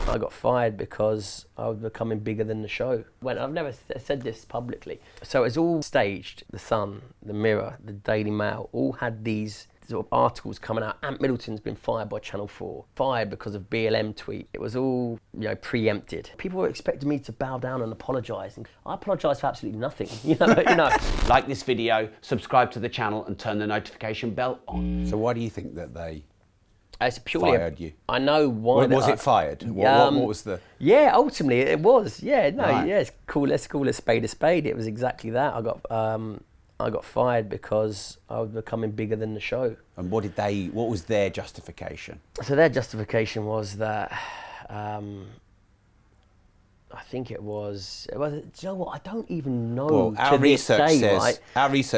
I got fired because I was becoming bigger than the show. I've never said this publicly. So it's all staged. The Sun, the Mirror, the Daily Mail, all had these sort of articles coming out. Ant Middleton's been fired by Channel 4, fired because of BLM tweet. It was all, preempted. People were expecting me to bow down and apologise. And I apologised for absolutely nothing, you know. Like this video, subscribe to the channel and turn the notification bell on. So why do you think that they It's purely fired you? I know why. Was it fired? What was the... Yeah, ultimately it was. Yeah, no, Right. yeah, it's cool. Let's call a spade a spade. It was exactly that. I got fired because I was becoming bigger than the show. And what was their justification? So their justification was that, I think it was, do you know what, I don't even know. Well, our research says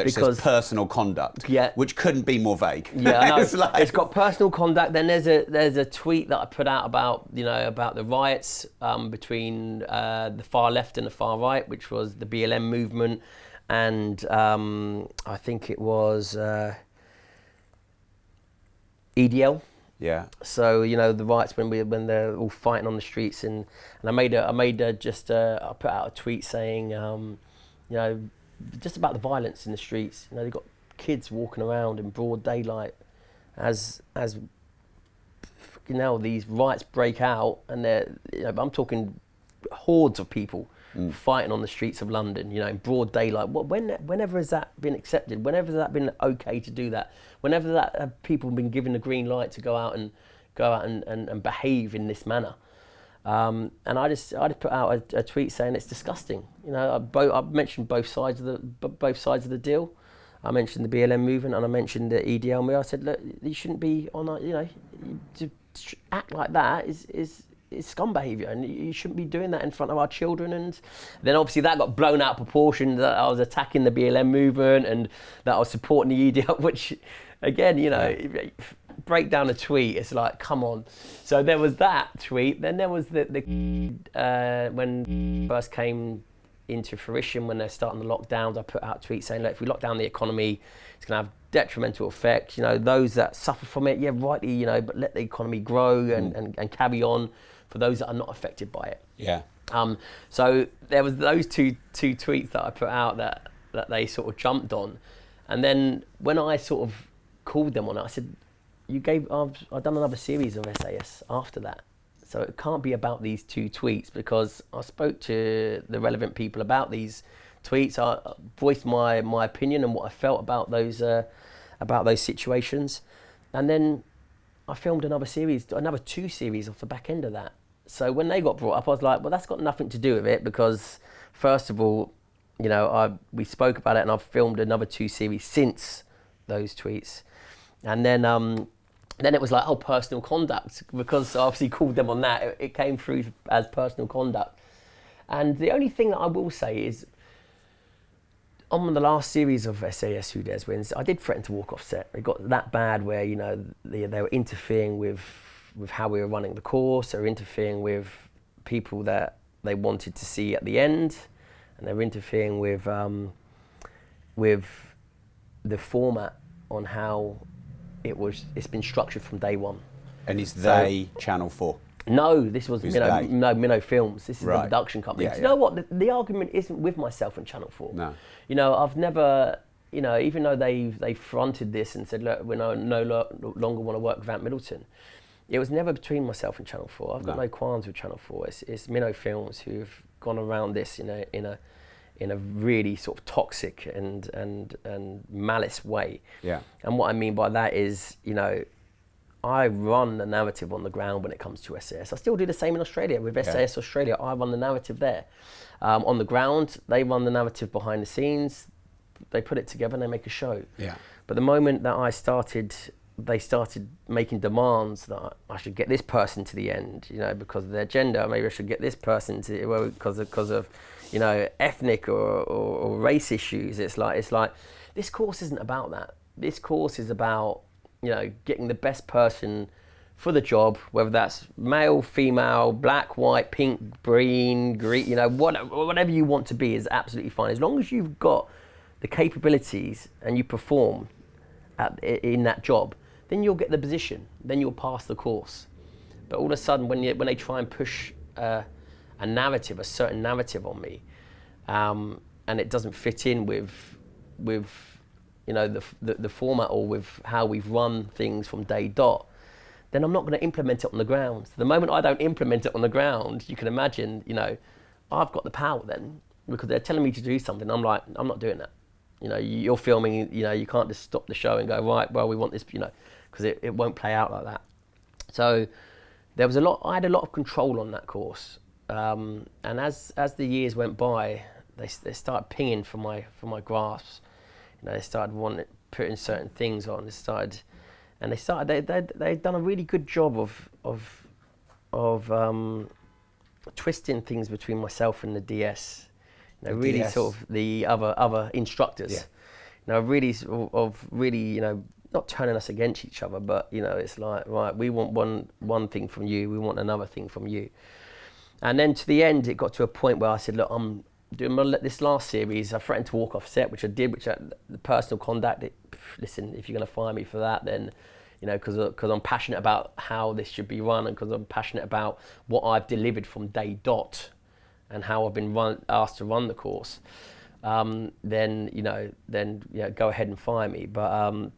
Because- personal conduct, Yeah. which couldn't be more vague. Yeah, I know. It's It's got personal conduct. Then there's a tweet that I put out about the riots between the far left and the far right, which was the BLM movement, and I think it was EDL. Yeah. So the riots when they're all fighting on the streets, and I put out a tweet saying just about the violence in the streets. They've got kids walking around in broad daylight as these riots break out, and I'm talking hordes of people fighting on the streets of London, in broad daylight. Whenever has that been accepted? Whenever has that been okay to do that? Whenever that have people been given the green light to go out and behave in this manner? And I just put out a tweet saying it's disgusting. I mentioned both sides of the deal. I mentioned the BLM movement and I mentioned the EDL movement. I said, look, you shouldn't be on to act like that is scum behaviour, and you shouldn't be doing that in front of our children. And then obviously that got blown out of proportion, that I was attacking the BLM movement and that I was supporting the EDL, which again, break down a tweet, it's like, come on. So there was that tweet. Then there was the when first came into fruition, when they're starting the lockdowns, I put out tweets saying, look, if we lock down the economy, it's going to have detrimental effects. Those that suffer from it, rightly, but let the economy grow and carry on for those that are not affected by it. Yeah. So there was those two tweets that I put out that they sort of jumped on. And then when I sort of called them on it, I said, I've done another series of SAS after that. So it can't be about these two tweets, because I spoke to the relevant people about these tweets. I voiced my opinion and what I felt about those situations. And then I filmed another two series off the back end of that. So when they got brought up, I was like, well, that's got nothing to do with it, because first of all, we spoke about it and I've filmed another two series since those tweets. And then it was like, personal conduct, because I obviously called them on that. It came through as personal conduct. And the only thing that I will say is, on the last series of SAS Who Dares Wins, I did threaten to walk off set. It got that bad where, they were interfering with how we were running the course. They were interfering with people that they wanted to see at the end. And they were interfering with the format on how it's been structured from day one. And is they Channel 4? No, this was Minnow Films. This is the production company. Yeah, Do you know what? The argument isn't with myself and Channel 4. No. I've never, even though they fronted this and said, look, we no longer want to work with Ant Middleton, it was never between myself and Channel 4. I've got no qualms with Channel 4. It's Minnow Films who've gone around this in a really sort of toxic and malice way. Yeah. And what I mean by that is, I run the narrative on the ground when it comes to SAS. I still do the same in Australia with SAS Australia. I run the narrative there. On the ground, they run the narrative behind the scenes. They put it together and they make a show. Yeah. But the moment that they started making demands that I should get this person to the end, because of their gender. Maybe I should get this person because of ethnic or race issues. It's like this course isn't about that. This course is about getting the best person for the job, whether that's male, female, black, white, pink, green, whatever you want to be is absolutely fine. As long as you've got the capabilities and you perform in that job, then you'll get the position, then you'll pass the course. But all of a sudden, when they try and push a narrative, a certain narrative on me, and it doesn't fit in with the format or with how we've run things from day dot, then I'm not going to implement it on the ground. The moment I don't implement it on the ground, you can imagine, I've got the power then, because they're telling me to do something. I'm like, I'm not doing that. You're filming, you can't just stop the show and go, right, well, we want this, because it won't play out like that. So I had a lot of control on that course. And as the years went by, they started pinging for my grasps. They started putting certain things on. They'd done a really good job of twisting things between myself and the DS. Really DS. Sort of the other instructors. Yeah. Really not turning us against each other, but it's like, right, we want one thing from you, we want another thing from you. And then to the end, it got to a point where I said, look, I'm doing this last series. I threatened to walk off set, which I did, the personal conduct, listen, if you're going to fire me for that, then, because I'm passionate about how this should be run, and because I'm passionate about what I've delivered from day dot and how I've been asked to run the course, then go ahead and fire me. But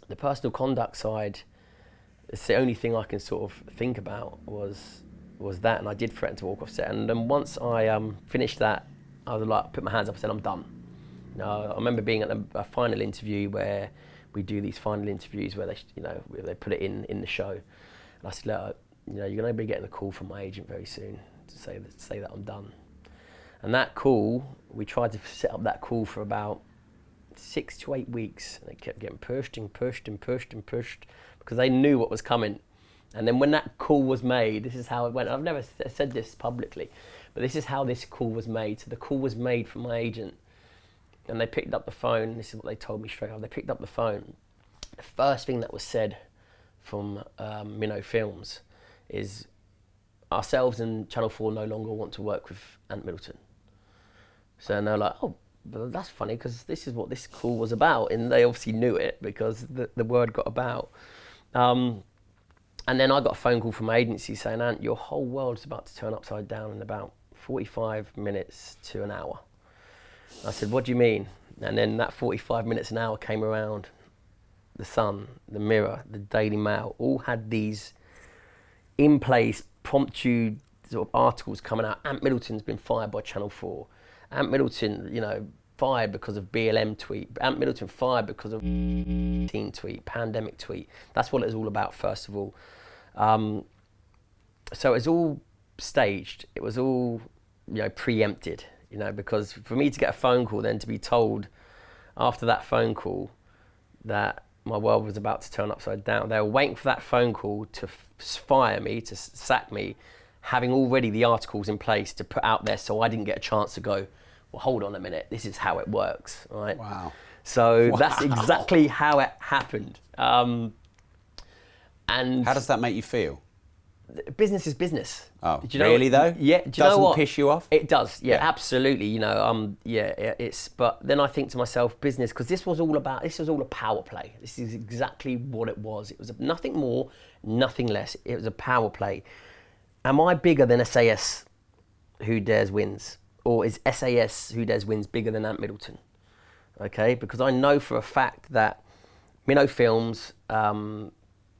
the personal conduct side, it's the only thing I can sort of think about was that, and I did threaten to walk off set. And then once I finished that, I was like, put my hands up and said, I'm done. I remember being at a final interview where we do these final interviews where they put it in the show. And I said, look, you're going to be getting a call from my agent very soon to say that I'm done. And that call, we tried to set up that call for about 6 to 8 weeks, and it kept getting pushed and pushed and pushed and pushed because they knew what was coming. And then when that call was made, this is how it went. I've never said this publicly, but this is how this call was made. So the call was made from my agent, and they picked up the phone. This is what they told me straight up. They picked up the phone. The first thing that was said from Minnow Films is, ourselves and Channel 4 no longer want to work with Ant Middleton. So they're like, oh, well, that's funny, because this is what this call was about. And they obviously knew it because the word got about. And then I got a phone call from my agency saying, Ant, your whole world's about to turn upside down in about 45 minutes to an hour. I said, what do you mean? And then that 45 minutes, an hour came around. The Sun, the Mirror, the Daily Mail, all had these in place, promptu sort of articles coming out. Ant Middleton's been fired by Channel 4. Ant Middleton, fired because of BLM tweet. Ant Middleton fired because of teen tweet, pandemic tweet. That's what it was all about, first of all. So it was all staged. It was all, preempted, because for me to get a phone call, then to be told after that phone call that my world was about to turn upside down. They were waiting for that phone call to fire me, to sack me, having already the articles in place to put out there, so I didn't get a chance to go, well, hold on a minute, this is how it works, right? Wow. So that's exactly how it happened. And how does that make you feel? Business is business. Oh, really though? Yeah. Do you Doesn't know what? piss you off? It does. Yeah, absolutely. It's. But then I think to myself, business, because this was all a power play. This is exactly what it was. It was nothing more, nothing less. It was a power play. Am I bigger than SAS? Who Dares Wins, or is SAS Who Dares Wins bigger than Ant Middleton? Okay, because I know for a fact that Minnow Films.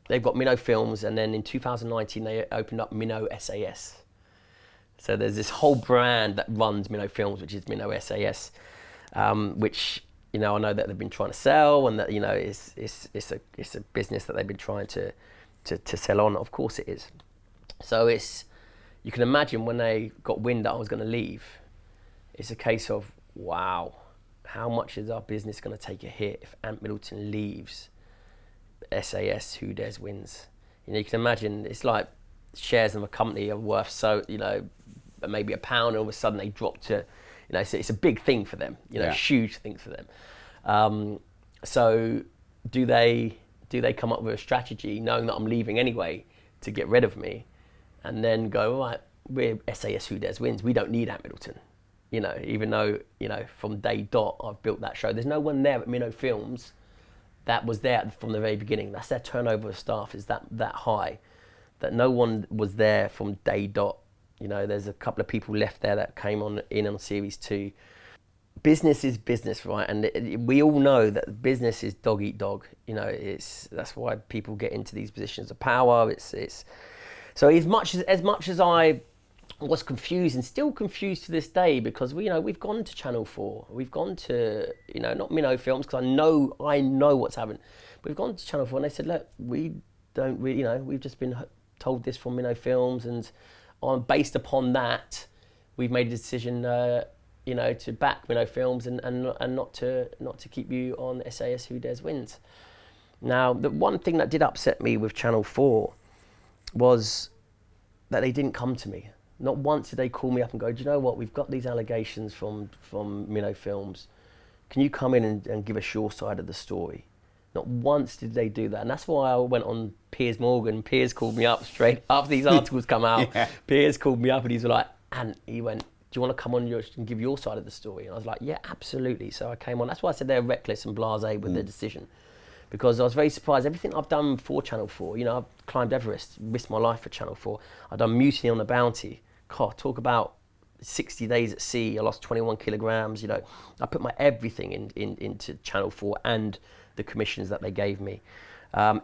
They've got Minnow Films, and then in 2019 they opened up Minnow SAS. So there's this whole brand that runs Minnow Films, which is Minnow SAS, which I know that they've been trying to sell, and that it's a business that they've been trying to sell on. Of course it is. So you can imagine when they got wind that I was going to leave, it's a case of, wow, how much is our business going to take a hit if Ant Middleton leaves SAS Who Dares Wins? You can imagine, it's like shares of a company are worth maybe £1, and all of a sudden they drop to, it's a big thing for them, huge thing for them. So do they come up with a strategy, knowing that I'm leaving anyway, to get rid of me, and then go, all right, we're SAS Who Dares Wins, we don't need Ant Middleton, even though from day dot I've built that show. There's no one there at Minnow Films that was there from the very beginning. That's their turnover of staff is that high. that no one was there from day dot. You know, there's a couple of people left there that came in on series 2. Business is business, right? And we all know that business is dog eat dog. You know, that's why people get into these positions of power. It's so as much as I was confused and still confused to this day, because we've gone to Channel 4, we've gone to not Minnow Films, because I know what's happened. We've gone to Channel 4 and they said, look, we don't really, we've just been told this from Minnow Films, and based upon that, we've made a decision, to back Minnow Films and not to keep you on SAS Who Dares Wins. Now, the one thing that did upset me with Channel 4 was that they didn't come to me. Not once did they call me up and go, do you know what, we've got these allegations from Minnow Films. Can you come in and give us your side of the story? Not once did they do that. And that's why I went on Piers Morgan. Piers called me up straight after these articles come out. Yeah. Piers called me up and he's like, and he went, do you want to come on and give your side of the story? And I was like, yeah, absolutely. So I came on. That's why I said they're reckless and blasé with their decision. Because I was very surprised. Everything I've done for Channel 4, I've climbed Everest, risked my life for Channel 4. I've done Mutiny on the Bounty. God, talk about 60 days at sea. I lost 21 kilograms. I put my everything into Channel 4 and the commissions that they gave me.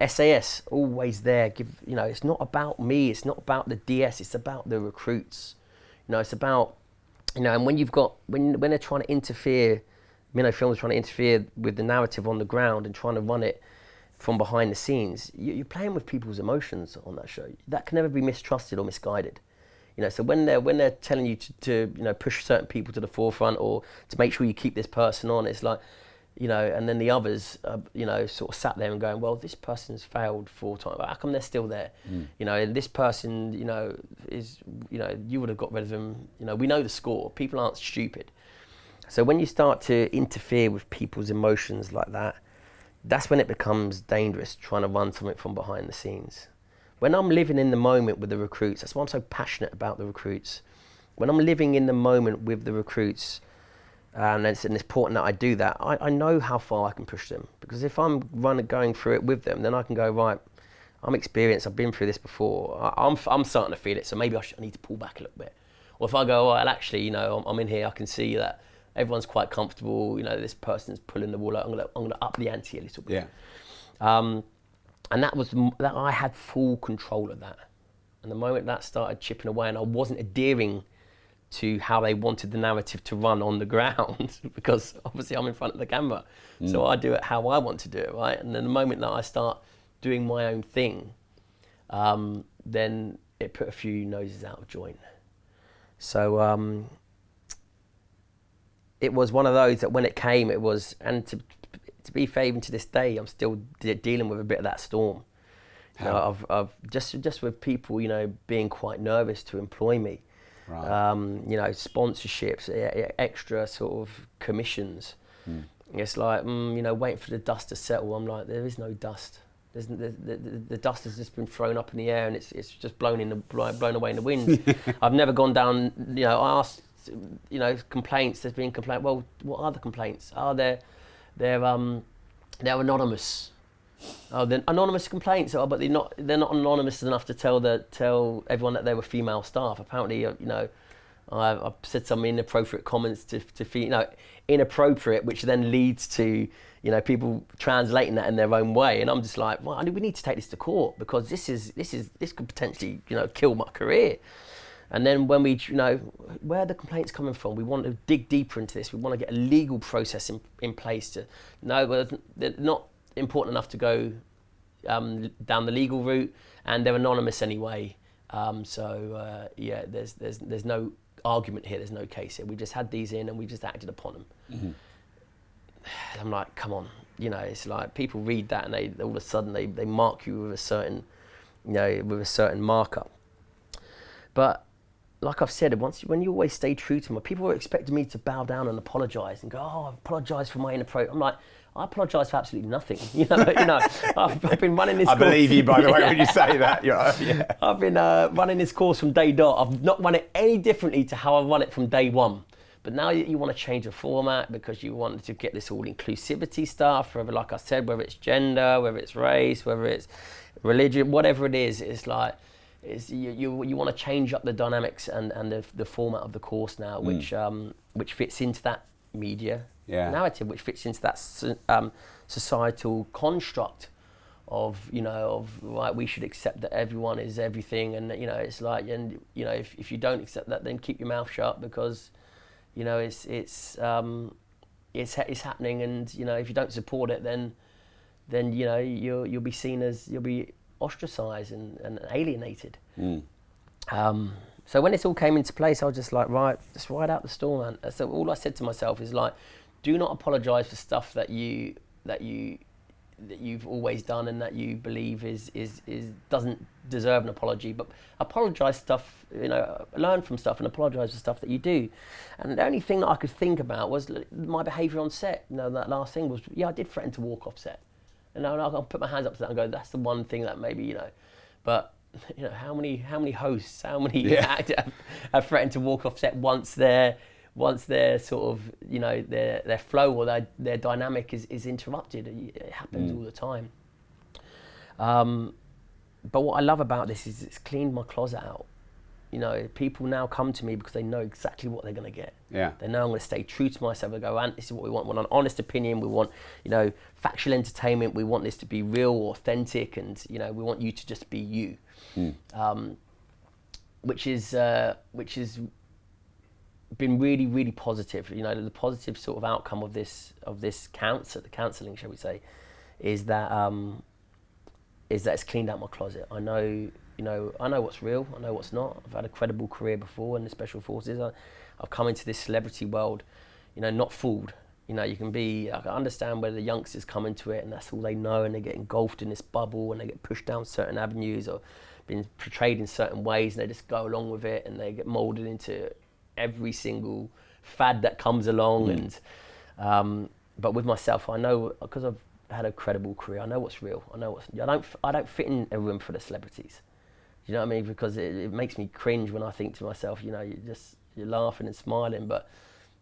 SAS, always there. It's not about me. It's not about the DS. It's about the recruits. It's about, and when they're trying to interfere, Minnow Films trying to interfere with the narrative on the ground and trying to run it from behind the scenes, you're playing with people's emotions on that show. That can never be mistrusted or misguided. So when they're telling you to push certain people to the forefront or to make sure you keep this person on, it's like, and then the others, sort of sat there and going, well, this person's failed 4 times. How come they're still there? And this person, is, you would have got rid of them. We know the score. People aren't stupid. So when you start to interfere with people's emotions like that, that's when it becomes dangerous, trying to run something from behind the scenes. When I'm living in the moment with the recruits, that's why I'm so passionate about the recruits. When I'm living in the moment with the recruits, and it's important that I do that, I know how far I can push them. Because if I'm going through it with them, then I can go, right, I'm experienced, I've been through this before, I'm starting to feel it, so maybe I need to pull back a little bit. Or if I go, well, actually, I'm in here, I can see that everyone's quite comfortable, this person's pulling the wool out, I'm gonna up the ante a little bit. Yeah. And that I had full control of that. And the moment that started chipping away and I wasn't adhering to how they wanted the narrative to run on the ground, because obviously I'm in front of the camera, so I do it how I want to do it, right? And then the moment that I start doing my own thing, then it put a few noses out of joint. So it was one of those that when it came, it was, and to be fair, even to this day, I'm still dealing with a bit of that storm. Of just with people, being quite nervous to employ me. Right. Sponsorships, extra sort of commissions. It's like, waiting for the dust to settle. I'm like, there is no dust. The dust has just been thrown up in the air and it's just blown away in the wind. I've never gone down. I asked, complaints. There's been complaints. Well, what are the complaints? They're anonymous. Oh, they're anonymous complaints. Oh, but they're not anonymous enough to tell everyone that they were female staff. Apparently, I've said some inappropriate comments to inappropriate, which then leads to people translating that in their own way. And I'm just like, well, we need to take this to court because this could potentially kill my career. And then when we, where are the complaints coming from? We want to dig deeper into this. We want to get a legal process in place they're not important enough to go down the legal route, and they're anonymous anyway. There's no argument here. There's no case here. We just had these in and we just acted upon them. Mm-hmm. I'm like, come on, it's like people read that and they all of a sudden they mark you with a certain, with a certain marker. But like I've said, when you always stay true to me, people were expecting me to bow down and apologise and go, oh, I apologise for my inappropriate. I'm like, I apologise for absolutely nothing. I've been running this course. I believe you, by the way, when you say that. Yeah. I've been running this course from day dot. I've not run it any differently to how I run it from day one. But now you want to change the format because you want to get this all inclusivity stuff, whether, like I said, whether it's gender, whether it's race, whether it's religion, whatever it is, it's like, you want to change up the dynamics and the format of the course now, which fits into that media narrative, which fits into that societal construct of right, we should accept that everyone is everything, and it's like, and if you don't accept that, then keep your mouth shut, because it's happening, and if you don't support it, then you'll be seen as, you'll be ostracized and alienated. So when this all came into place, I was just like, right, just ride out the storm, man. So all I said to myself is like, do not apologize for stuff that you've always done and that you believe is doesn't deserve an apology, but apologize stuff, learn from stuff and apologize for stuff that you do. And the only thing that I could think about was my behavior on set. that last thing was, I did threaten to walk off set, and I'll put my hands up to that and go, that's the one thing that maybe, but how many hosts, how many actors have threatened to walk off set once their sort of, their flow or their dynamic is interrupted. It happens all the time. But what I love about this is it's cleaned my closet out. People now come to me because they know exactly what they're going to get. Yeah. They know I'm going to stay true to myself. They go, Ant, this is what we want. We want an honest opinion. We want, factual entertainment. We want this to be real, authentic, and we want you to just be you. Which is been really, really positive. The positive sort of outcome of this counselling, shall we say, is that it's cleaned out my closet. I know what's real. I know what's not. I've had a credible career before in the special forces. I've come into this celebrity world, not fooled. I can understand where the youngsters come into it and that's all they know, and they get engulfed in this bubble and they get pushed down certain avenues or been portrayed in certain ways, and they just go along with it and they get molded into every single fad that comes along. And but with myself, I know, because I've had a credible career, I know what's real. I don't fit in a room for the celebrities. You know what I mean? Because it makes me cringe when I think to myself, you're laughing and smiling, but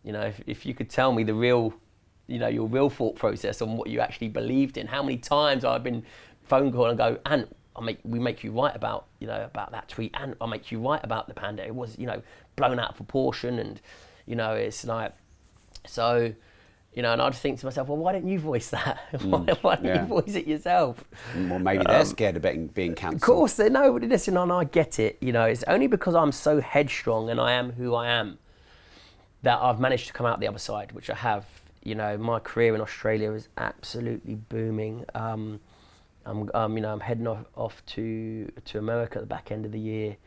if you could tell me the real, your real thought process on what you actually believed in. How many times I've been phone call and go, Ant, we make you right about, about that tweet, and I'll make you right about the panda. It was, blown out of proportion, and, it's like, so, and I'd think to myself, well, why don't you voice that? Why don't you voice it yourself? Well, maybe they're scared of being cancelled. Of course, they know. Listen, and I get it. It's only because I'm so headstrong and I am who I am that I've managed to come out the other side, which I have. My career in Australia is absolutely booming. I'm heading off to America at the back end of the year.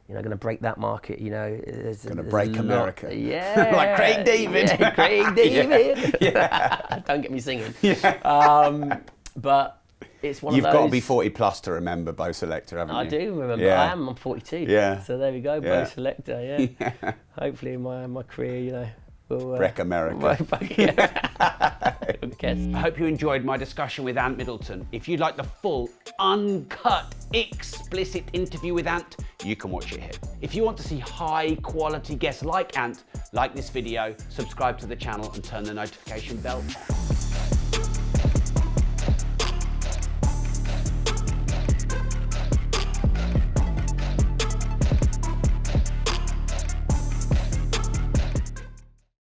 Going to break that market. Going to break America. Yeah, like Craig David. Yeah, Craig David. Yeah. Don't get me singing. Yeah. But it's one You've of those. got to be 40 plus to remember Bo Selector, haven't you? I do remember. Yeah. I'm 42. Yeah. So there we go. Yeah. Bo Selector. Yeah. Hopefully my career, will wreck America. I hope you enjoyed my discussion with Ant Middleton. If you'd like the full, uncut, explicit interview with Ant, you can watch it here. If you want to see high quality guests like Ant, like this video, subscribe to the channel and turn the notification bell on.